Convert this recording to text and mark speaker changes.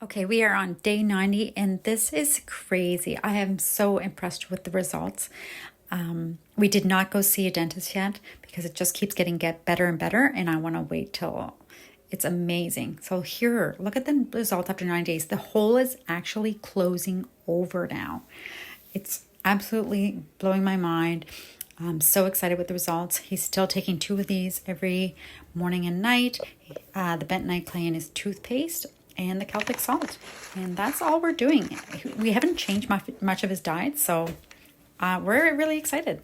Speaker 1: Okay, we are on day 90 and this is crazy. I am so impressed with the results. We did not go see a dentist yet because it just keeps getting better and better, and I want to wait till it's amazing. So here, look at the results after 9 days. The hole is actually closing over now. It's absolutely blowing my mind. I'm so excited with the results. He's still taking 2 of these every morning and night. The bentonite clay in his toothpaste and the Celtic salt. And that's all we're doing. We haven't changed much of his diet, so we're really excited.